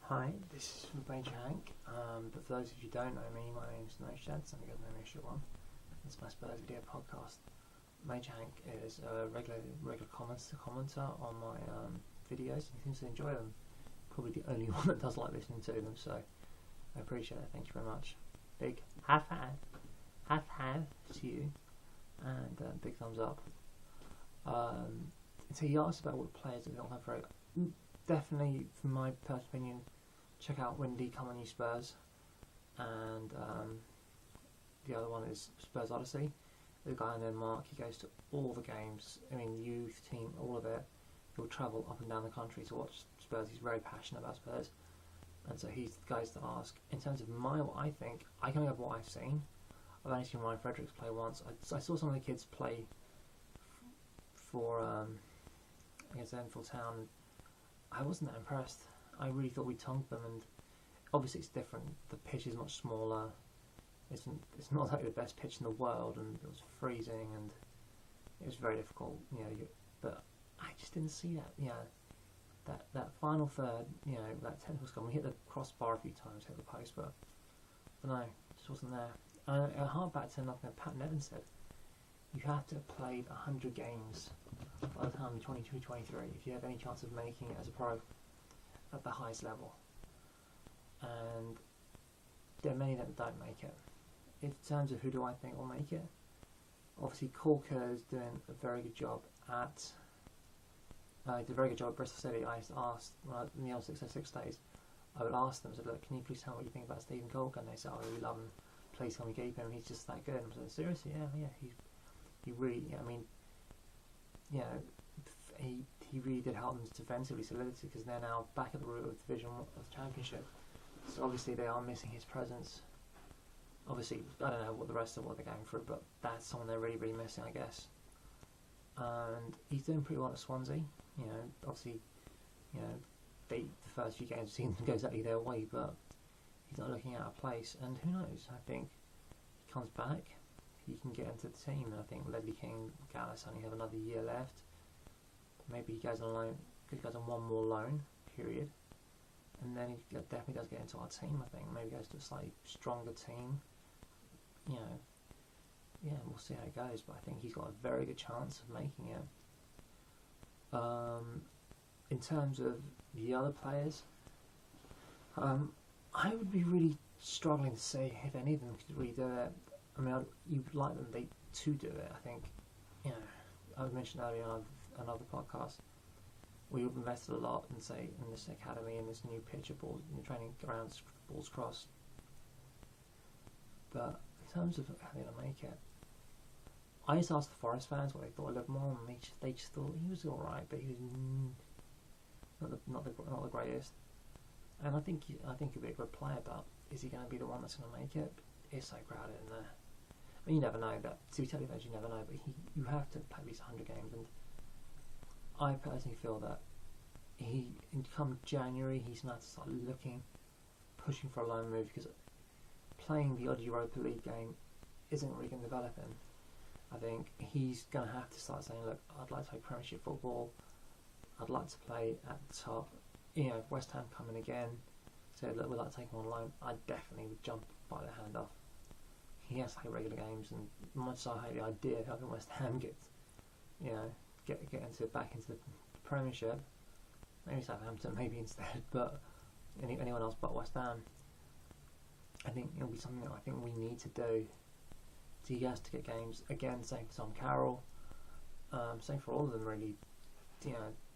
Hi, this is from Major Hank, but for those of you who don't know me, my name's No Shad, some of you guys know me as Short One. It's my Spurs video podcast. Major Hank is a regular commenter on my videos, and he seems to enjoy them. Probably the only one that does like listening to them, so I appreciate it, thank you very much. Big have to you, and big thumbs up. So he asked about what players that we don't have very. Definitely, from my personal opinion, check out Windy, Come On You Spurs, and the other one is Spurs Odyssey. The guy in Denmark, he goes to all the games, youth team, all of it. He'll travel up and down the country to watch Spurs. He's very passionate about Spurs, and so he's the guys to ask. In terms of what I think, I can only have what I've seen. I've only seen Ryan Fredericks play once. I saw some of the kids play for against Enfield Town. I wasn't that impressed. I really thought we tongued them, and obviously it's different. The pitch is much smaller. It's not exactly the best pitch in the world, and it was freezing, and it was very difficult. But I just didn't see that. That final third, that technical skill. We hit the crossbar a few times, hit the post, but no, it just wasn't there. I hark back to something that Pat Nevin said. You have to have played 100 games by the time you're 22-23 if you have any chance of making it as a pro at the highest level. And there are many that don't make it. In terms of who do I think will make it, obviously Corker is doing a very good job at he did a very good job at Bristol City. I asked in the old 606 days, I would ask them, look, can you please tell me what you think about Stephen Corker? And they said, we love him, please can we keep him, he's just that good. And I said, seriously? Yeah, he really, he really did help them defensively solidity, because they're now back at the root of Division 1 of the Championship. So obviously they are missing his presence. Obviously, I don't know what the rest of what they're going through, but that's someone they're really, really missing, I guess. And he's doing pretty well at Swansea. Obviously, the first few games of the season go exactly their way, but he's not looking out of place. And who knows? I think he comes back. He can get into the team, and I think Ledley King, Gallus only have another year left. Maybe he goes on loan. He goes on one more loan period, and then he definitely does get into our team. I think maybe goes to a slightly stronger team. We'll see how it goes. But I think he's got a very good chance of making it. In terms of the other players, I would be really struggling to say if any of them could really do it. You'd like them to do it. I think, I mentioned earlier on another podcast, we've invested a lot in this academy and this new pitch of balls, training grounds, balls crossed. But in terms of how they're gonna make it, I just asked the Forest fans what they thought of Livermore, and they just thought he was all right, but he was not the greatest. And I think he'll be a good player, but is he going to be the one that's going to make it? It's so crowded in there. You never know. That to be totally honest, you never know. But you have to play at least 100 games, and I personally feel that come January, he's going to have to start pushing for a loan move, because playing the odd Europa League game isn't really going to develop him. I think he's going to have to start saying, look, I'd like to play Premiership football. I'd like to play at the top. If West Ham come in again, say, look, we'd like to take him on loan, I definitely would jump by the hand off. He has to play regular games, and much as I hate the idea of having West Ham get back into the Premiership, maybe Southampton, maybe instead, but anyone else but West Ham, I think it'll be something that I think we need to do. So he has to get games again. Same for Tom Carroll, same for all of them really.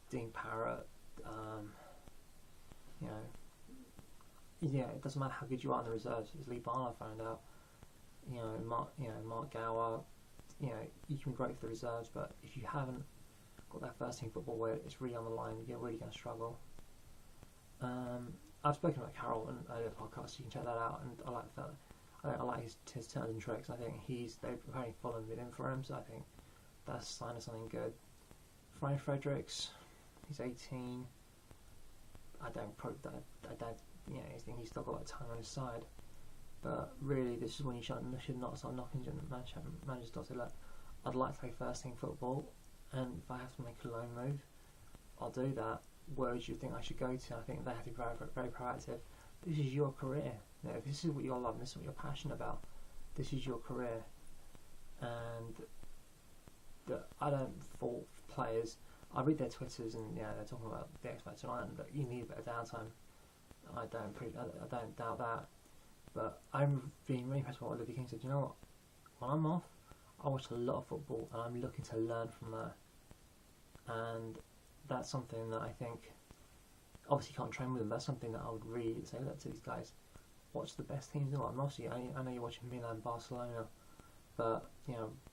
Dean Parrott. It doesn't matter how good you are in the reserves. As Lee Barlow found out, Mark Gower, you can be great for the reserves, but if you haven't got that first team football where it's really on the line, you're really going to struggle. I've spoken about Carroll in earlier podcasts. You can check that out, and I like the fella. I like his turns and tricks. I think they've apparently followed it in for him, so I think that's a sign of something good. Ryan Fredericks, he's 18. I think he's still got that time on his side. But really, this is when you should not start knocking managers. Say, look, I'd like to play first team football, and if I have to make a loan move, I'll do that. words you think I should go to. I think they have to be very, very proactive. This is your career. If this is what you're loving, this is what you're passionate about, this is your career. And I don't fault players. I read their Twitters and they're talking about the X Factor and that you need a bit of downtime. I don't doubt that. But I'm being really impressed by what Olivia King said. You know what? When I'm off, I watch a lot of football and I'm looking to learn from that. And that's something that I think, obviously you can't train with them, but that's something that I would really say to these guys. Watch the best teams in the world. And obviously, I know you're watching Milan, Barcelona, but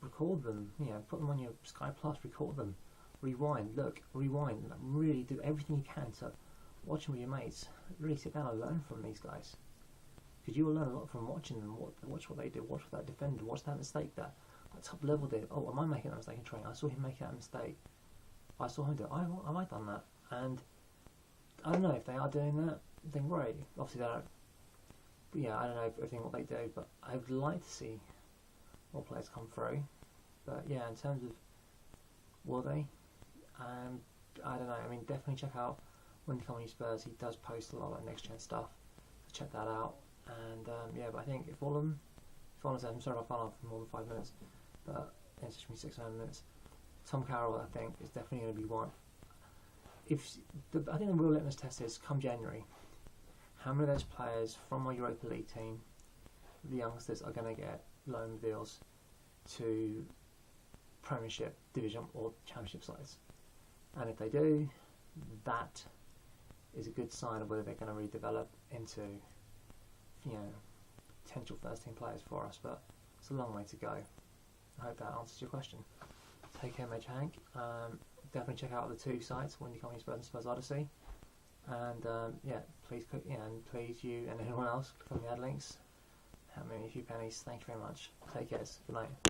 record them. Put them on your Sky Plus. Record them. Rewind. Really do everything you can to watch them with your mates. Really sit down and learn from these guys, because you will learn a lot from watching them. Watch what they do. Watch what that defender. Watch that mistake that top level did. Oh, am I making that mistake in training? I saw him make that mistake. I saw him do it. Have I done that? And I don't know if they are doing that. Then great. Obviously they don't. But I don't know everything what they do, but I would like to see more players come through. But in terms of will they? I don't know. I mean, definitely check out when you come on your Spurs. He does post a lot of next gen stuff. So check that out. And but I think if all of them, I'm sorry if I fell off for more than 5 minutes, but it's just been 6 or 7 minutes. Tom Carroll, I think, is definitely going to be one. I think the real litmus test is come January, how many of those players from my Europa League team, the youngsters, are going to get loan deals to Premiership, Division or Championship sides? And if they do, that is a good sign of whether they're going to redevelop into potential first team players for us. But it's a long way to go. I hope that answers your question. Take care, Maj Hank. Definitely check out the 2 sites, When You Come On Spurs and Spurs Odyssey. And please click, and please you and anyone else click on the ad links. Help me a few pennies. Thank you very much. Take care. Good night.